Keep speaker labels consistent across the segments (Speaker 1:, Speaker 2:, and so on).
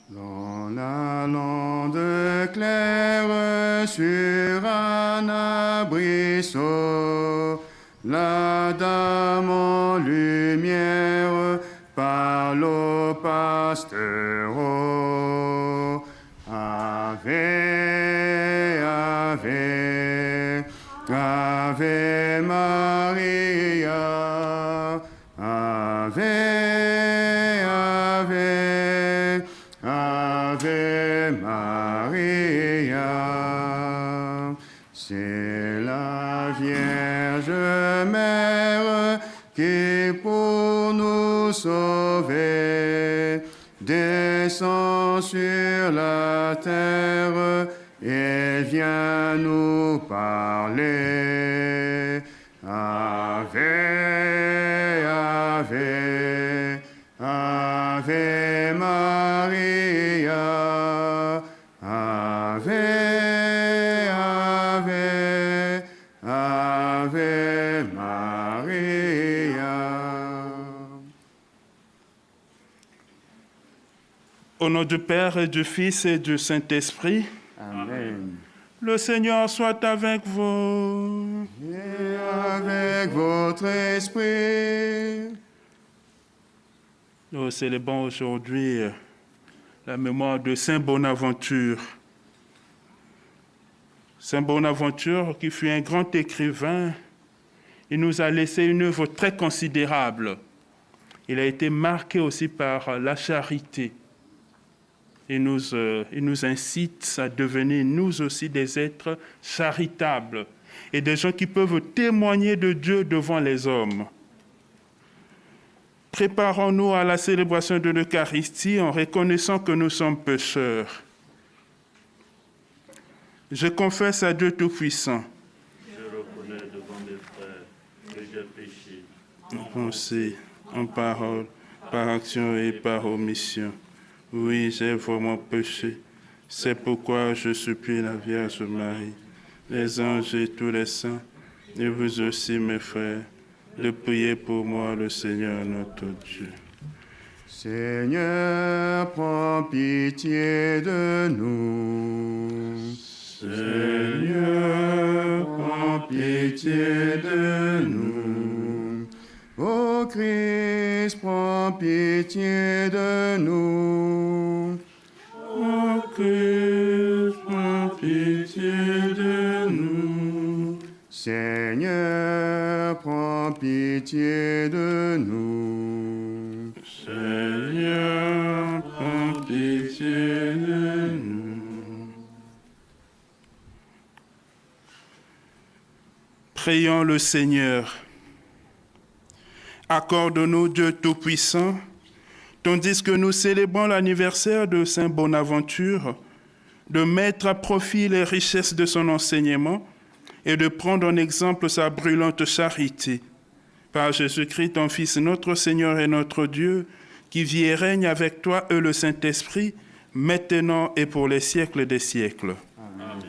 Speaker 1: Dans la lande claire sur un arbrisseau, la dame en lumière parle au pasteur. Ave, Ave, Ave Maria, Ave, Ave, Ave Maria. C'est la Vierge Mère qui pour nous sauver descend sur la terre et vient nous parler. Ave, Ave, Ave Maria, Ave, Ave, Ave Maria.
Speaker 2: Au nom du Père et du Fils et du Saint-Esprit,
Speaker 1: Amen.
Speaker 2: le Seigneur soit avec vous.
Speaker 1: Et avec votre esprit.
Speaker 2: Nous célébrons aujourd'hui la mémoire de Saint Bonaventure. Saint Bonaventure, qui fut un grand écrivain, il nous a laissé une œuvre très considérable. Il a été marqué aussi par la charité. Il nous incite à devenir, nous aussi, des êtres charitables et des gens qui peuvent témoigner de Dieu devant les hommes. Préparons-nous à la célébration de l'Eucharistie en reconnaissant que nous sommes pécheurs. Je confesse à Dieu Tout-Puissant.
Speaker 3: Je reconnais devant mes frères que j'ai péché.
Speaker 2: En pensée, en parole, par action et par omission. Oui, j'ai vraiment péché. C'est pourquoi je supplie la Vierge Marie, les anges et tous les saints, et vous aussi, mes frères, de prier pour moi, le Seigneur notre Dieu.
Speaker 1: Seigneur, prends pitié de nous. Seigneur, prends pitié de nous. Ô Christ, prends pitié de nous.
Speaker 2: Ô Christ, prends pitié de nous.
Speaker 1: Seigneur, prends pitié de nous.
Speaker 2: Seigneur, prends pitié de nous. Prions le Seigneur. Accorde-nous, Dieu Tout-Puissant, tandis que nous célébrons l'anniversaire de Saint Bonaventure, de mettre à profit les richesses de son enseignement et de prendre en exemple sa brûlante charité. Par Jésus-Christ, ton Fils, notre Seigneur et notre Dieu, qui vit et règne avec toi et le Saint-Esprit, maintenant et pour les siècles des siècles.
Speaker 3: Amen.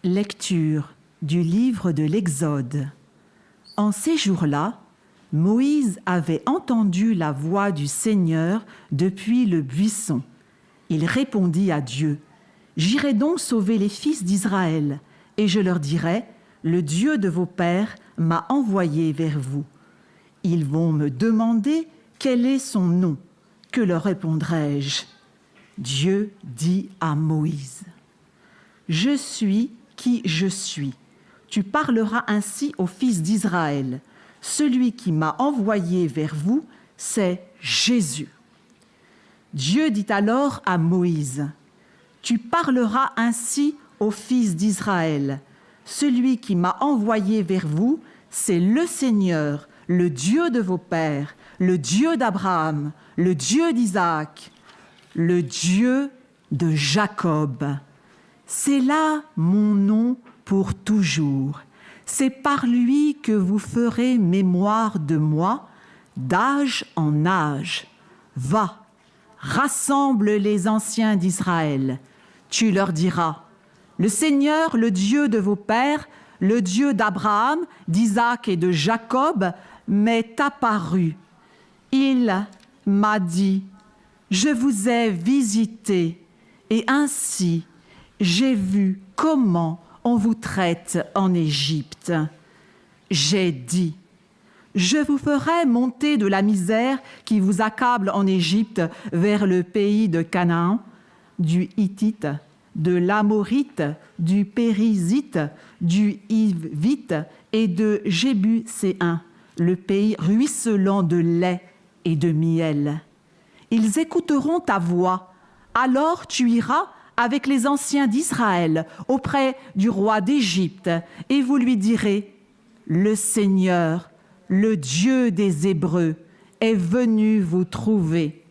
Speaker 4: Lecture du livre de l'Exode. En ces jours-là, Moïse avait entendu la voix du Seigneur depuis le buisson. Il répondit à Dieu, « J'irai donc sauver les fils d'Israël, et je leur dirai, le Dieu de vos pères m'a envoyé vers vous. Ils vont me demander quel est son nom. Que leur répondrai-je » Dieu dit à Moïse, « Je suis qui je suis. Tu parleras ainsi aux fils d'Israël. Celui qui m'a envoyé vers vous, c'est Jésus. » Dieu dit alors à Moïse, « Tu parleras ainsi aux fils d'Israël. Celui qui m'a envoyé vers vous, c'est le Seigneur, le Dieu de vos pères, le Dieu d'Abraham, le Dieu d'Isaac, le Dieu de Jacob. C'est là mon nom pour toujours. C'est par lui que vous ferez mémoire de moi, d'âge en âge. Va, rassemble les anciens d'Israël. Tu leur diras, le Seigneur, le Dieu de vos pères, le Dieu d'Abraham, d'Isaac et de Jacob, m'est apparu. Il m'a dit, je vous ai visité, et ainsi j'ai vu comment on vous traite en Égypte. J'ai dit, je vous ferai monter de la misère qui vous accable en Égypte vers le pays de Canaan, du Hittite, de l'Amorite, du Périzite, du Hivite et de Jébuséen, le pays ruisselant de lait et de miel. Ils écouteront ta voix, alors tu iras avec les anciens d'Israël auprès du roi d'Égypte, et vous lui direz, le Seigneur, le Dieu des Hébreux, est venu vous trouver.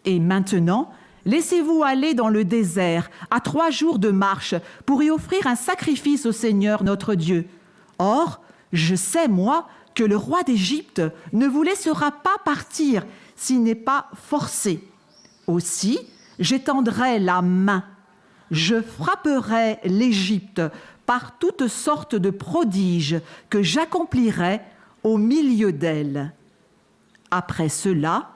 Speaker 4: Et maintenant, laissez-vous aller dans le désert, à 3 jours de marche, pour y offrir un sacrifice au Seigneur notre Dieu. Or, je sais, moi, que le roi d'Égypte ne vous laissera pas partir s'il n'est pas forcé. Aussi, j'étendrai la main. Je frapperai l'Égypte par toutes sortes de prodiges que j'accomplirai au milieu d'elle. Après cela,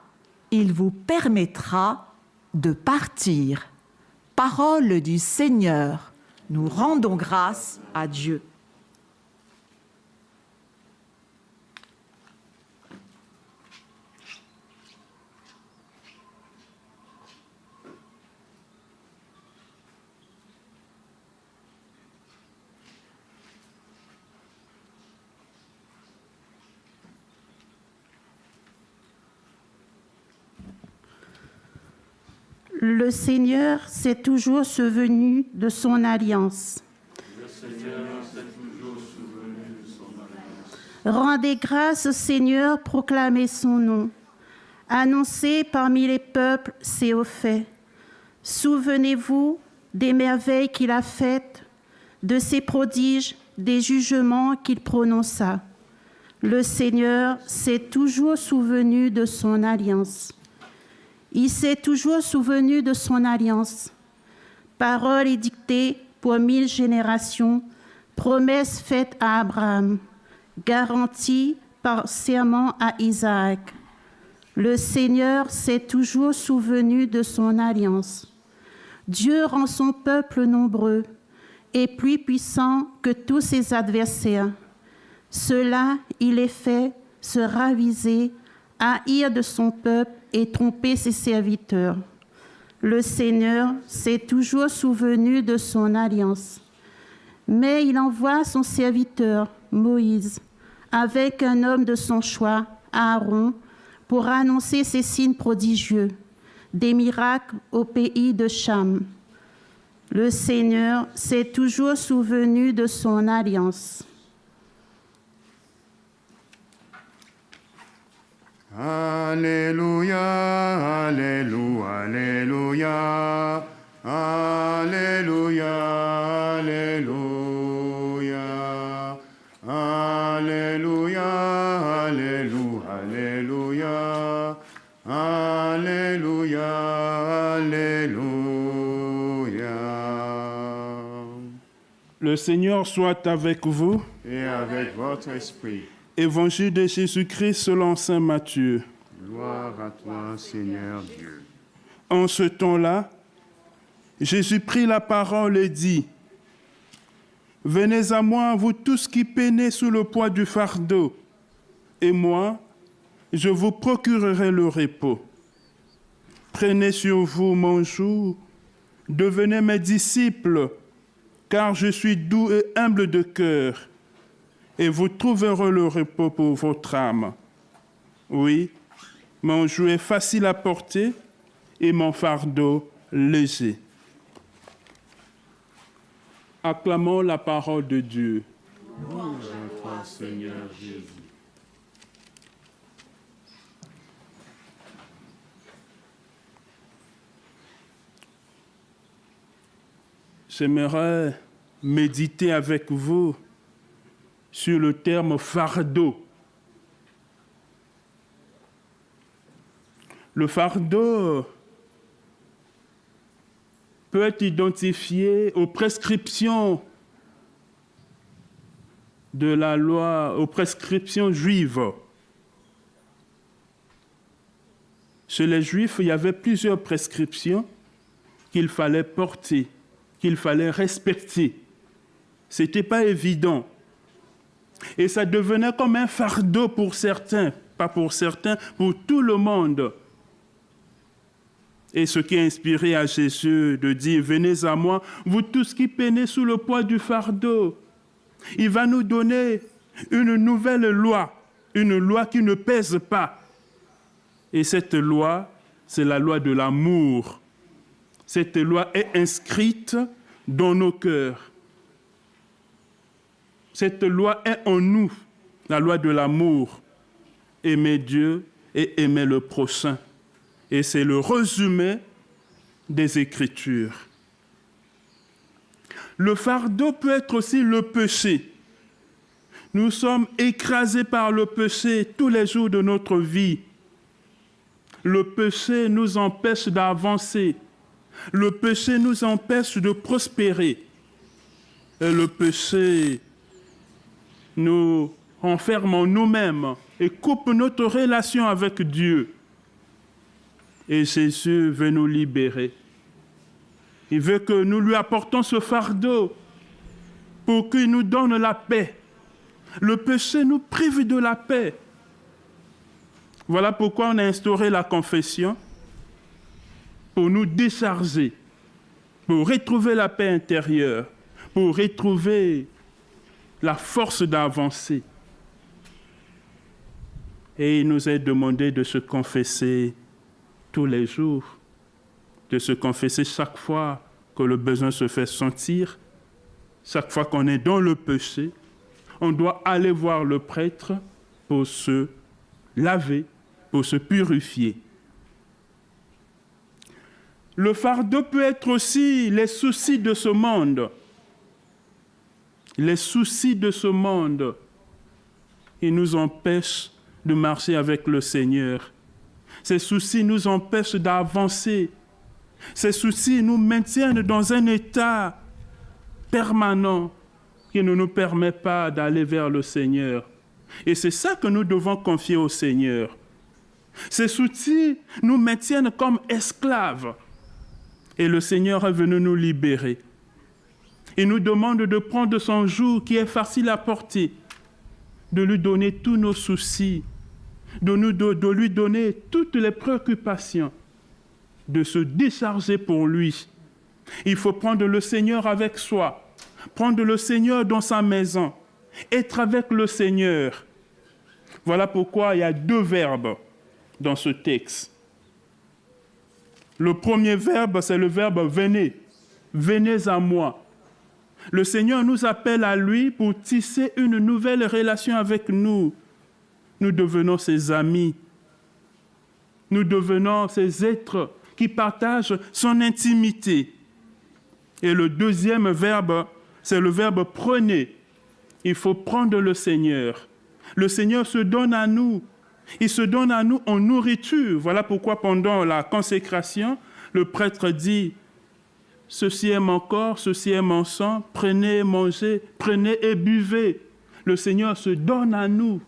Speaker 4: il vous permettra de partir. Parole du Seigneur, nous rendons grâce à Dieu.
Speaker 5: Le Seigneur s'est toujours souvenu de son alliance. Rendez grâce au Seigneur, proclamez son nom. Annoncez parmi les peuples ses hauts faits. Souvenez-vous des merveilles qu'il a faites, de ses prodiges, des jugements qu'il prononça. Le Seigneur s'est toujours souvenu de son alliance. Il s'est toujours souvenu de son alliance. Parole édictée pour 1000 générations, promesse faite à Abraham, garantie par serment à Isaac. Le Seigneur s'est toujours souvenu de son alliance. Dieu rend son peuple nombreux et plus puissant que tous ses adversaires. Cela, il les fait se raviser, haïr de son peuple et tromper ses serviteurs. Le Seigneur s'est toujours souvenu de son alliance. Mais il envoie son serviteur, Moïse, avec un homme de son choix, Aaron, pour annoncer ses signes prodigieux, des miracles au pays de Cham. Le Seigneur s'est toujours souvenu de son alliance.
Speaker 1: Alléluia, Alléluia, Alléluia, Alléluia, Alléluia, Alléluia, Alléluia, Alléluia, Alléluia.
Speaker 2: Le Seigneur soit avec vous.
Speaker 1: Et avec votre esprit.
Speaker 2: Évangile de Jésus-Christ selon saint Matthieu.
Speaker 1: Gloire à toi, Seigneur Dieu.
Speaker 2: En ce temps-là, Jésus prit la parole et dit, « Venez à moi, vous tous qui peinez sous le poids du fardeau, et moi, je vous procurerai le repos. Prenez sur vous mon joug, devenez mes disciples, car je suis doux et humble de cœur, et vous trouverez le repos pour votre âme. Oui, mon joug est facile à porter et mon fardeau léger. » Acclamons la parole de Dieu.
Speaker 1: Louange à toi, Seigneur Jésus.
Speaker 2: J'aimerais méditer avec vous sur le terme fardeau. Le fardeau peut être identifié aux prescriptions de la loi, aux prescriptions juives. Chez les Juifs, il y avait plusieurs prescriptions qu'il fallait porter, qu'il fallait respecter. Ce n'était pas évident. Et ça devenait comme un fardeau pour certains, pas pour certains, pour tout le monde. Et ce qui a inspiré à Jésus de dire « Venez à moi, vous tous qui peinez sous le poids du fardeau ». Il va nous donner une nouvelle loi, une loi qui ne pèse pas. Et cette loi, c'est la loi de l'amour. Cette loi est inscrite dans nos cœurs. Cette loi est en nous, la loi de l'amour. Aimer Dieu et aimer le prochain. Et c'est le résumé des Écritures. Le fardeau peut être aussi le péché. Nous sommes écrasés par le péché tous les jours de notre vie. Le péché nous empêche d'avancer. Le péché nous empêche de prospérer. Et le péché nous renferme en nous-mêmes et coupe notre relation avec Dieu. Et Jésus veut nous libérer. Il veut que nous lui apportons ce fardeau pour qu'il nous donne la paix. Le péché nous prive de la paix. Voilà pourquoi on a instauré la confession, pour nous décharger, pour retrouver la paix intérieure, pour retrouver la force d'avancer. Et il nous est demandé de se confesser tous les jours, de se confesser chaque fois que le besoin se fait sentir, chaque fois qu'on est dans le péché, on doit aller voir le prêtre pour se laver, pour se purifier. Le fardeau peut être aussi les soucis de ce monde. Les soucis de ce monde, ils nous empêchent de marcher avec le Seigneur. Ces soucis nous empêchent d'avancer. Ces soucis nous maintiennent dans un état permanent qui ne nous permet pas d'aller vers le Seigneur. Et c'est ça que nous devons confier au Seigneur. Ces soucis nous maintiennent comme esclaves. Et le Seigneur est venu nous libérer. Il nous demande de prendre son joug qui est facile à porter, de lui donner tous nos soucis, de lui donner toutes les préoccupations, de se décharger pour lui. Il faut prendre le Seigneur avec soi, prendre le Seigneur dans sa maison, être avec le Seigneur. Voilà pourquoi il y a 2 verbes dans ce texte. Le premier verbe, c'est le verbe « venez ». Venez à moi. Le Seigneur nous appelle à lui pour tisser une nouvelle relation avec nous. Nous devenons ses amis. Nous devenons ces êtres qui partagent son intimité. Et le deuxième verbe, c'est le verbe « prenez ». Il faut prendre le Seigneur. Le Seigneur se donne à nous. Il se donne à nous en nourriture. Voilà pourquoi pendant la consécration, le prêtre dit « Ceci est mon corps, ceci est mon sang, prenez et mangez, prenez et buvez. » Le Seigneur se donne à nous.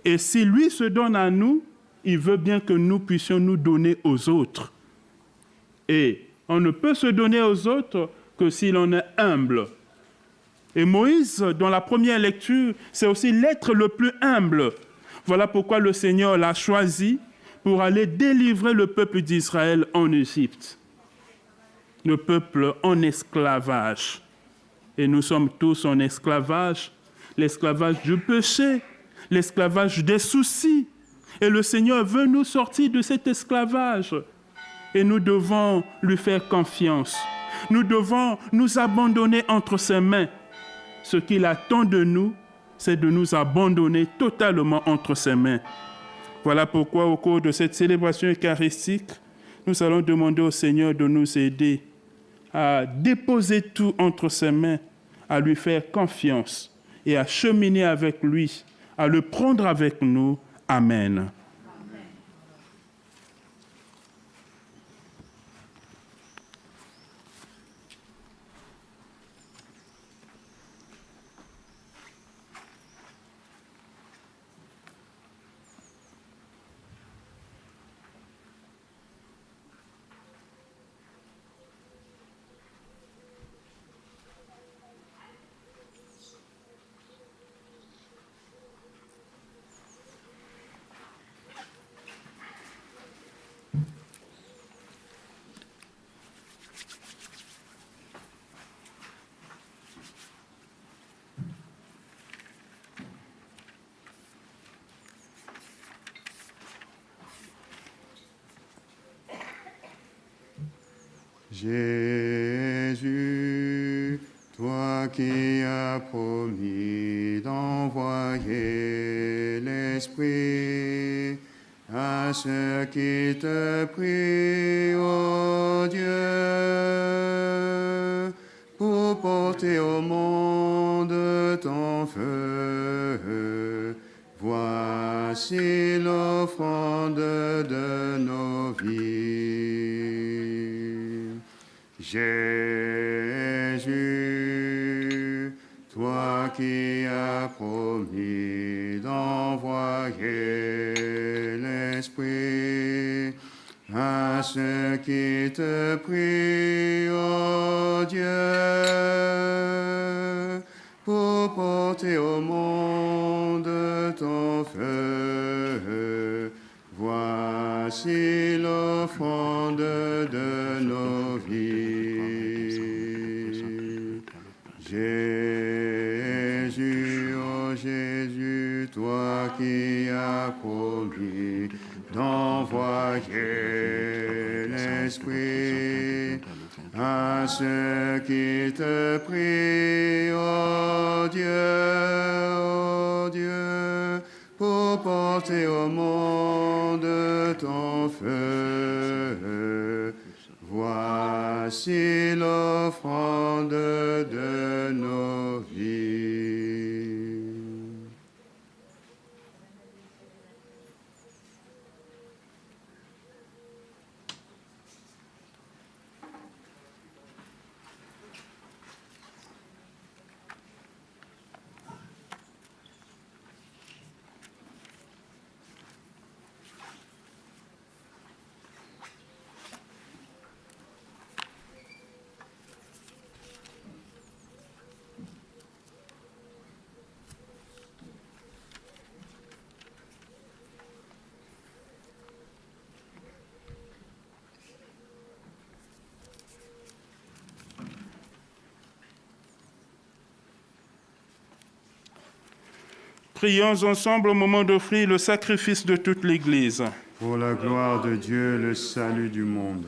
Speaker 2: Et si lui se donne à nous, il veut bien que nous puissions nous donner aux autres. Et on ne peut se donner aux autres que si l'on est humble. Et Moïse, dans la première lecture, c'est aussi l'être le plus humble. Voilà pourquoi le Seigneur l'a choisi pour aller délivrer le peuple d'Israël en Égypte. Le peuple en esclavage. Et nous sommes tous en esclavage. L'esclavage du péché, l'esclavage des soucis. Et le Seigneur veut nous sortir de cet esclavage. Et nous devons lui faire confiance. Nous devons nous abandonner entre ses mains. ce qu'il attend de nous, c'est de nous abandonner totalement entre ses mains. Voilà pourquoi, au cours de cette célébration eucharistique, nous allons demander au Seigneur de nous aider à déposer tout entre ses mains, à lui faire confiance et à cheminer avec lui, à le prendre avec nous. Amen.
Speaker 1: Jésus, toi qui as promis d'envoyer l'Esprit à ceux qui te prient, ô Dieu, pour porter au monde ton feu, voici l'offrande de nos vies. Jésus, toi qui as promis d'envoyer l'Esprit à ceux qui te prient, ô Dieu, pour porter au monde ton feu, voici l'offrande de nos vies. Jésus, ô Jésus, toi qui as promis d'envoyer l'Esprit à ceux qui te prient, ô Dieu, pour porter au monde ton feu. Voici l'offrande de nos vies.
Speaker 2: Prions ensemble au moment d'offrir le sacrifice de toute l'Église.
Speaker 1: Pour la gloire de Dieu, le salut du monde.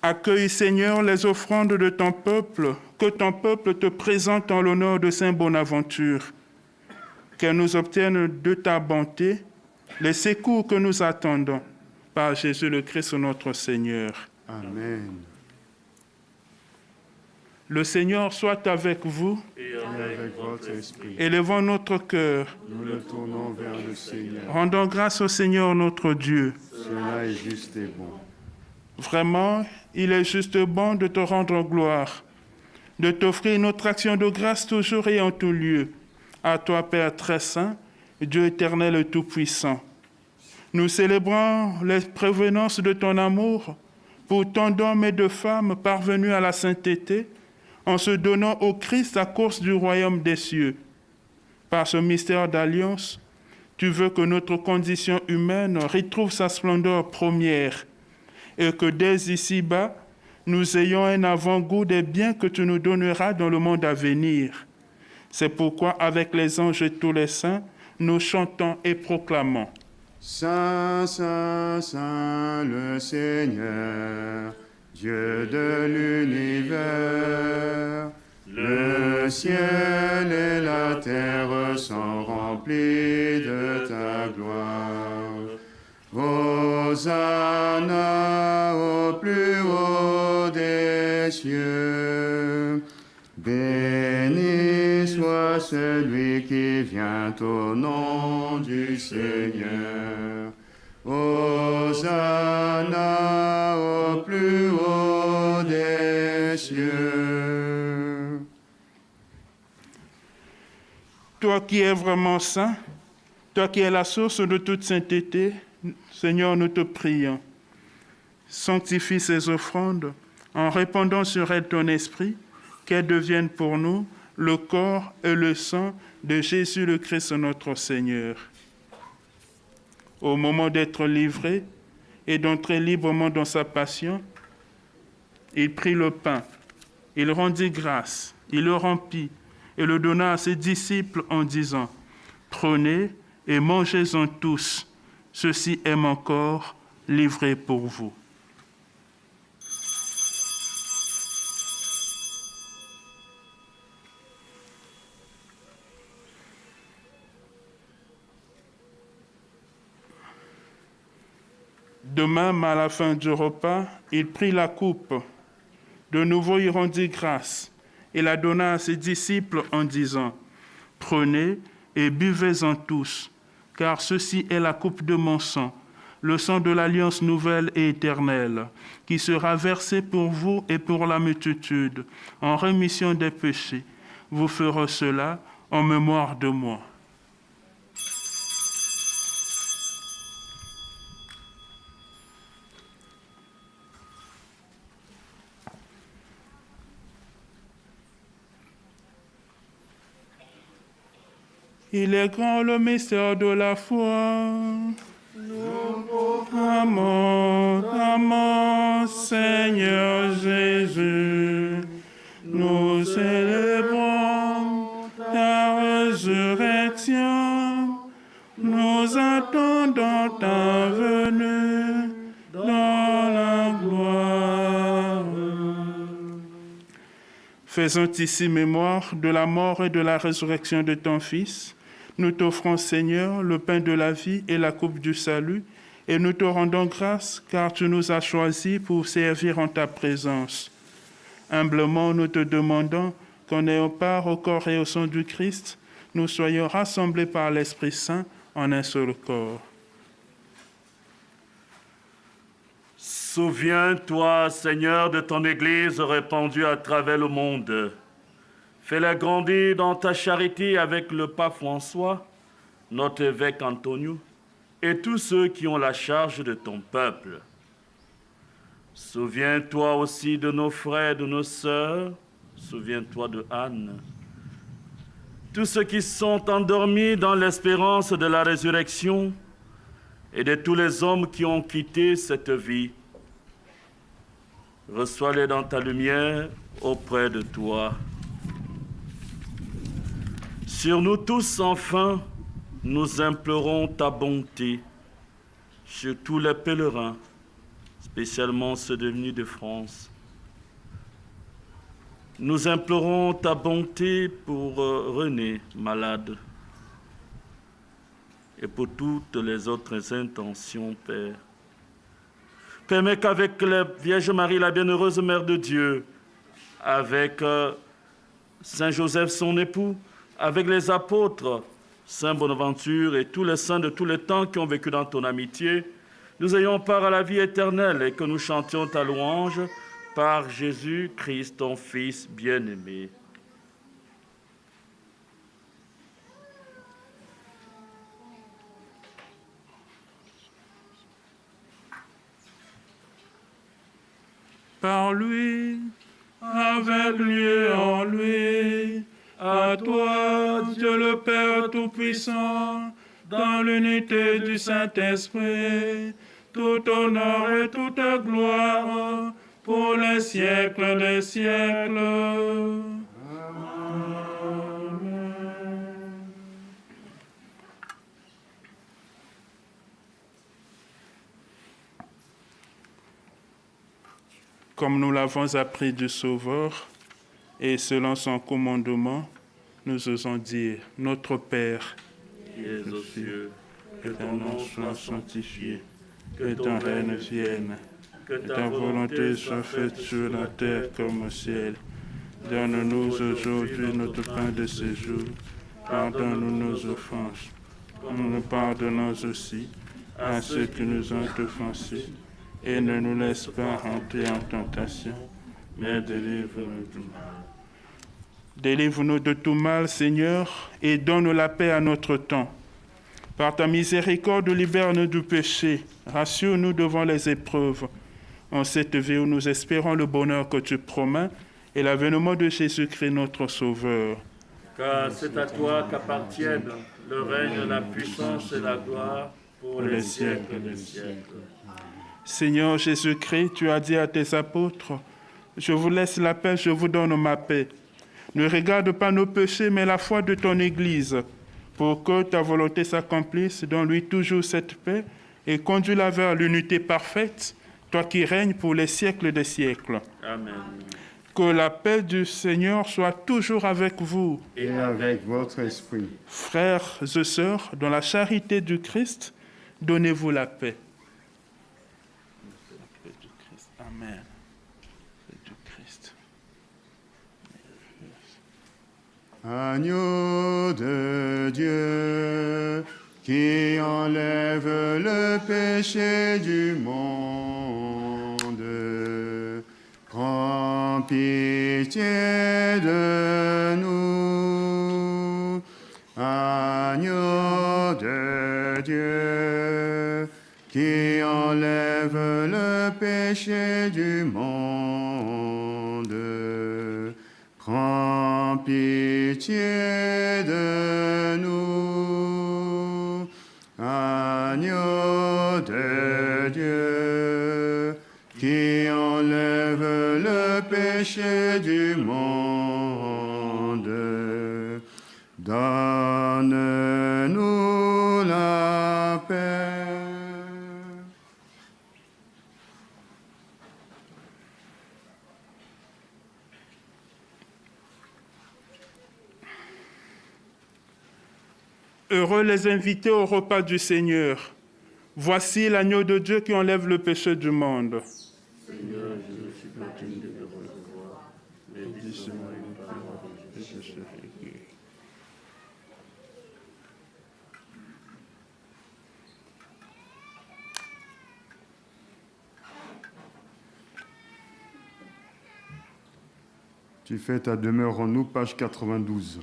Speaker 2: Accueille, Seigneur, les offrandes de ton peuple, que ton peuple te présente en l'honneur de Saint Bonaventure. Qu'elle nous obtienne de ta bonté les secours que nous attendons. Par Jésus le Christ, notre Seigneur.
Speaker 1: Amen.
Speaker 2: Le Seigneur soit avec vous.
Speaker 3: Et
Speaker 1: Et avec votre esprit,
Speaker 2: Élevons notre cœur.
Speaker 1: nous le tournons vers le Seigneur.
Speaker 2: Rendons grâce au Seigneur notre Dieu.
Speaker 1: Cela est juste et bon.
Speaker 2: Vraiment, il est juste bon de te rendre gloire, de t'offrir notre action de grâce toujours et en tout lieu. À toi, Père très saint, Dieu éternel et tout-puissant. Nous célébrons les prévenances de ton amour pour tant d'hommes et de femmes parvenus à la sainteté en se donnant au Christ à cause du royaume des cieux. Par ce mystère d'alliance, tu veux que notre condition humaine retrouve sa splendeur première et que dès ici-bas, nous ayons un avant-goût des biens que tu nous donneras dans le monde à venir. C'est pourquoi, avec les anges et tous les saints, nous chantons et proclamons.
Speaker 1: Saint, Saint, Saint, le Seigneur Dieu de l'univers. Le ciel et la terre sont remplis de ta gloire. Hosanna au plus haut des cieux. Béni soit celui qui vient au nom du Seigneur. Hosanna au plus haut des cieux.
Speaker 2: Toi qui es vraiment saint, toi qui es la source de toute sainteté, Seigneur, nous te prions. Sanctifie ces offrandes en répandant sur elles ton esprit, qu'elles deviennent pour nous le corps et le sang de Jésus le Christ notre Seigneur. Au moment d'être livré et d'entrer librement dans sa passion, il prit le pain, il rendit grâce, il le rompit et le donna à ses disciples en disant : « Prenez et mangez-en tous, ceci est mon corps livré pour vous. » De même, à la fin du repas, il prit la coupe. De nouveau, il rendit grâce et la donna à ses disciples en disant : « Prenez et buvez-en tous, car ceci est la coupe de mon sang, le sang de l'alliance nouvelle et éternelle, qui sera versé pour vous et pour la multitude, en rémission des péchés. Vous ferez cela en mémoire de moi. » Il est grand le mystère de la foi. Nous proclamons, Seigneur Jésus. Nous célébrons ta résurrection. Nous attendons ta venue dans la gloire. Faisons ici mémoire de la mort et de la résurrection de ton Fils. Nous t'offrons, Seigneur, le pain de la vie et la coupe du salut, et nous te rendons grâce car tu nous as choisis pour servir en ta présence. Humblement, nous te demandons qu'en ayant part au corps et au sang du Christ, nous soyons rassemblés par l'Esprit Saint en un seul corps.
Speaker 3: Souviens-toi, Seigneur, de ton Église répandue à travers le monde. Fais-la grandir dans ta charité avec le pape François, notre évêque Antonio, et tous ceux qui ont la charge de ton peuple. Souviens-toi aussi de nos frères et de nos sœurs. Souviens-toi de Anne. Tous ceux qui sont endormis dans l'espérance de la résurrection et de tous les hommes qui ont quitté cette vie. Reçois-les dans ta lumière auprès de toi. Sur nous tous, enfin, nous implorons ta bonté, sur tous les pèlerins, spécialement ceux venus de France. Nous implorons ta bonté pour René, malade, et pour toutes les autres intentions, Père. Permets qu'avec la Vierge Marie, la bienheureuse Mère de Dieu, avec Saint Joseph, son époux, avec les apôtres, Saint Bonaventure et tous les saints de tous les temps qui ont vécu dans ton amitié, nous ayons part à la vie éternelle et que nous chantions ta louange par Jésus-Christ, ton Fils bien-aimé.
Speaker 2: Par lui, avec lui et en lui, à toi, Dieu le Père Tout-Puissant, dans l'unité du Saint-Esprit, tout honneur et toute gloire pour les siècles des siècles. Amen. comme nous l'avons appris du Sauveur, et selon son commandement, nous osons dire, Notre Père,
Speaker 3: qui es aux cieux,
Speaker 2: que ton nom soit sanctifié, que ton règne vienne, que ta volonté soit faite sur la terre comme au ciel. Donne-nous aujourd'hui notre pain de ce jour. Pardonne-nous nos offenses, comme nous pardonnons aussi à ceux qui nous ont offensés. Et ne nous laisse pas rentrer en tentation, mais délivre-nous du mal. Délivre-nous de tout mal, Seigneur, et donne la paix à notre temps. Par ta miséricorde, libère-nous du péché. Rassure-nous devant les épreuves. En cette vie où nous espérons le bonheur que tu promets et l'avènement de Jésus-Christ, notre Sauveur.
Speaker 3: Car c'est à toi qu'appartiennent le règne, la puissance et la gloire pour les siècles des siècles.
Speaker 2: Seigneur Jésus-Christ, tu as dit à tes apôtres, « Je vous laisse la paix, je vous donne ma paix. Ne regarde pas nos péchés, mais la foi de ton Église, pour que ta volonté s'accomplisse, donne-lui toujours cette paix et conduis-la vers l'unité parfaite, toi qui règnes pour les siècles des siècles. »
Speaker 3: Amen.
Speaker 2: Que la paix du Seigneur soit toujours avec vous.
Speaker 1: Et avec votre esprit.
Speaker 2: Frères et sœurs, dans la charité du Christ, donnez-vous la paix. La paix du Christ. Amen. La paix du Christ.
Speaker 1: Agneau de Dieu, qui enlève le péché du monde, prends pitié de nous. Agneau de Dieu, qui enlève le péché du monde, prends pitié de nous. Agneau de Dieu, qui enlève le péché du monde, donne-nous la paix.
Speaker 2: Heureux les invités au repas du Seigneur. Voici l'agneau de Dieu qui enlève le péché du monde.
Speaker 3: Seigneur, je ne suis pas digne de recevoir, mais dis-moi une parole et je serai guéri.
Speaker 1: Tu fais ta demeure en nous, page 92.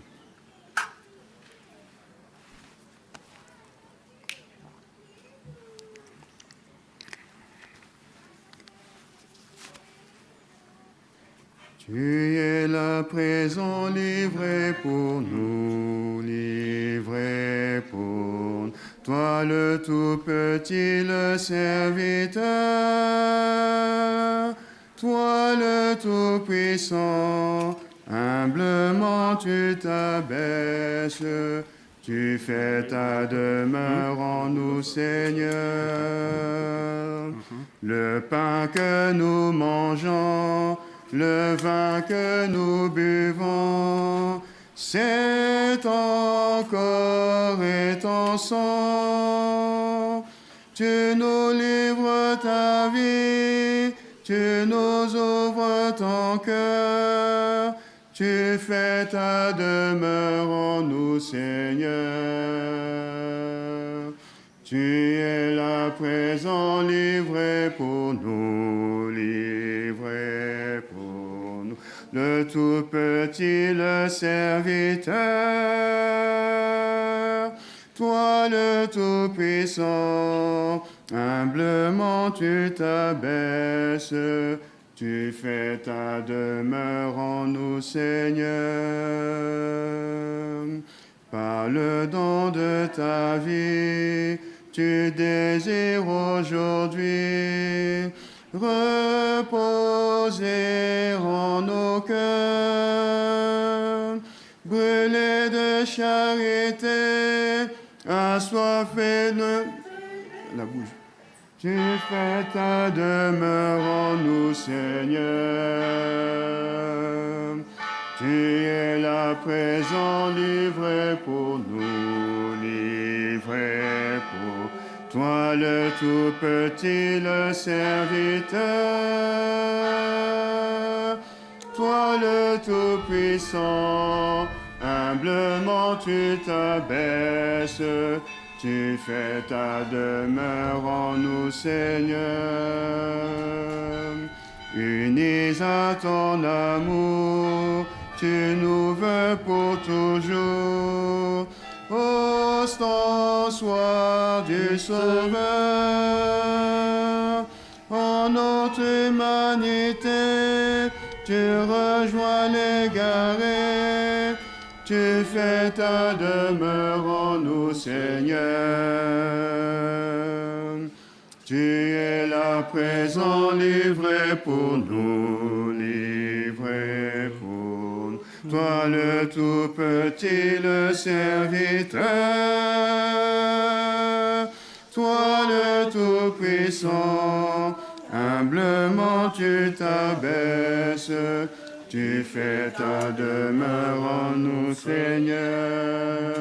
Speaker 1: Tu es là présent, livré pour nous, livré pour nous. Toi le tout petit, le serviteur, toi le tout puissant, humblement tu t'abaisses, tu fais ta demeure en nous, Seigneur. Le pain que nous mangeons, le vin que nous buvons, c'est ton corps et ton sang. Tu nous livres ta vie, tu nous ouvres ton cœur, tu fais ta demeure en nous, Seigneur. Tu es là présent, livré pour nous, livré pour nous. Le tout petit, le serviteur, toi le tout puissant, humblement tu t'abaisses, tu fais ta demeure en nous, Seigneur. Par le don de ta vie, tu désires aujourd'hui reposer en nos cœurs, brûler de charité, assoiffés de la bouche, Tu fais ta demeure en nous, Seigneur. Tu es là présent, livré pour nous, livré pour toi le tout petit, le serviteur. Toi le tout puissant, humblement tu t'abaisses. Tu fais ta demeure en nous, Seigneur. Unis à ton amour, tu nous veux pour toujours. Ostensoir du Sauveur, en notre humanité, tu rejoins l'égaré. Tu fais ta demeure en nous, Seigneur. Tu es là présent, livré pour nous, livré pour nous. Toi le tout petit, le serviteur. Toi le tout puissant, humblement tu t'abaisses. Tu fais ta demeure en nous, Seigneur.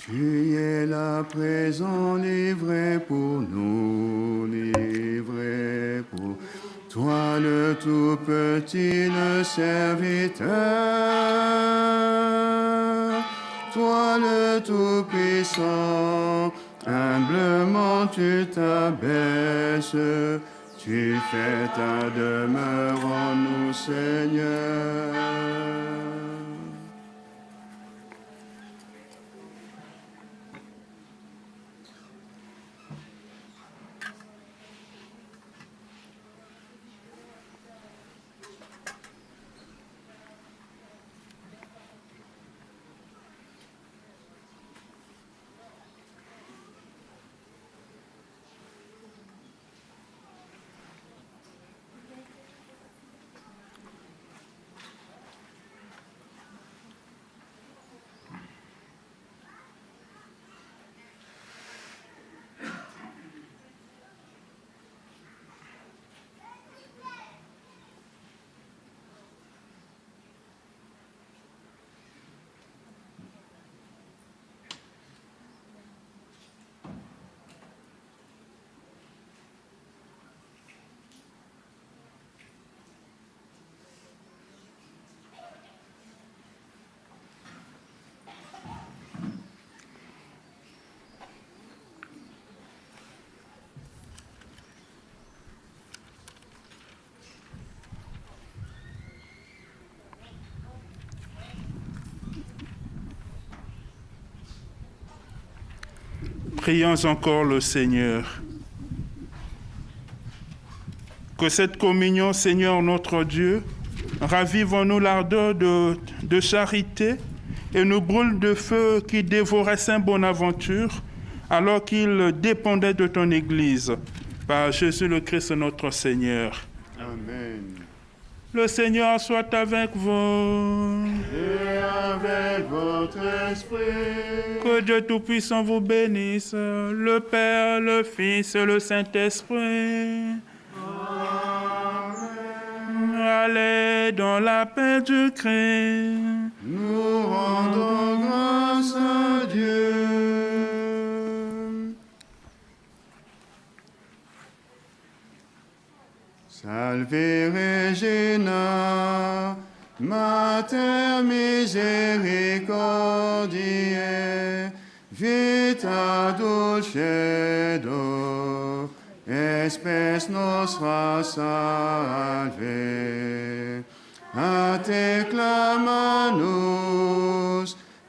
Speaker 1: Tu es là présent, livré pour nous, livré pour toi le tout petit, le serviteur. Toi le tout puissant, humblement tu t'abaisses. Tu fais ta demeure en nous, Seigneur.
Speaker 2: Prions encore le Seigneur. Que cette communion, Seigneur notre Dieu, ravive en nous l'ardeur de charité et nous brûle de feu qui dévorait Saint Bonaventure alors qu'il dépendait de ton Église. Par Jésus le Christ notre Seigneur.
Speaker 1: Amen.
Speaker 2: Le Seigneur soit avec vous.
Speaker 1: Et avec votre esprit.
Speaker 2: Que Dieu Tout-Puissant vous bénisse, le Père, le Fils et le Saint-Esprit. Amen. Allez dans la paix du Christ.
Speaker 1: Nous rendons grâce à Dieu. Salve Regina, Mater misericordiae, vita dulcedo, espes nostra salve. A te clamamus,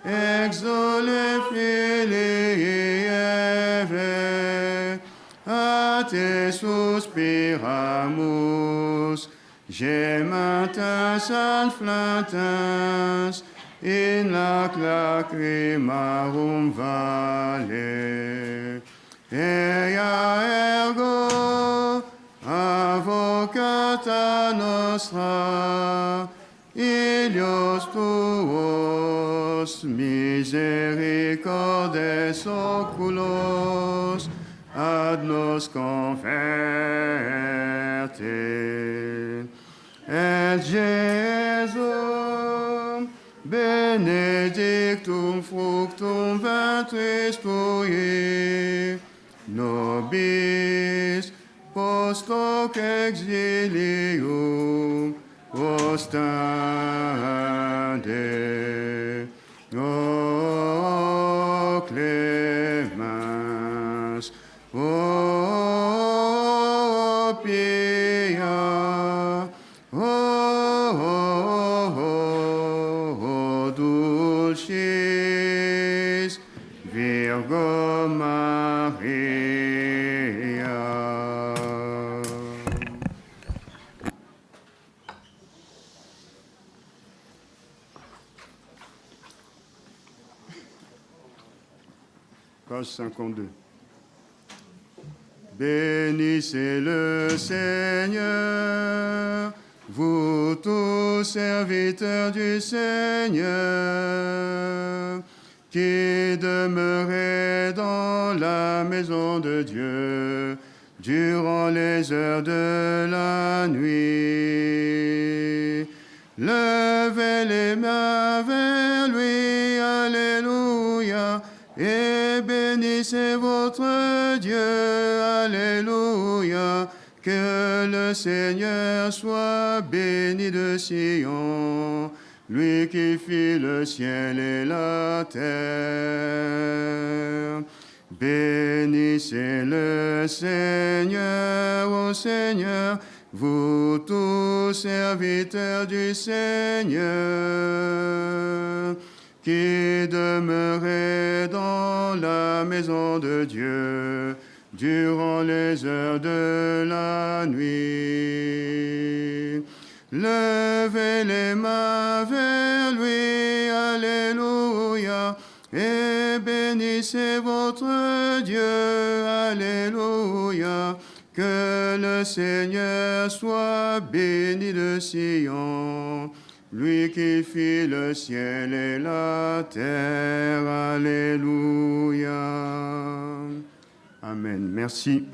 Speaker 1: exole filii Eve, a te suspiramus, gematas ad flatas, in lac lacrimarum vale. Ea ergo, avocata nostra, ilios tuos misericordes oculos ad nos conferte. Et Jesum benedictum fructum ventris tui, nobis post hoc exilium ostende. O clemens, o pia, o dulcis Virgo Maria. Page 52. Bénissez le Seigneur, vous tous serviteurs du Seigneur, qui demeurez dans la maison de Dieu durant les heures de la nuit. Levez les mains vers lui, alléluia, et bénissez votre Dieu, alléluia. Que le Seigneur soit béni de Sion, lui qui fit le ciel et la terre. Bénissez le Seigneur, ô Seigneur, vous tous serviteurs du Seigneur, qui demeurez dans la maison de Dieu durant les heures de la nuit. Levez les mains vers lui, alléluia, et bénissez votre Dieu, alléluia. Que le Seigneur soit béni de Sion, lui qui fit le ciel et la terre, alléluia. Amen. Merci.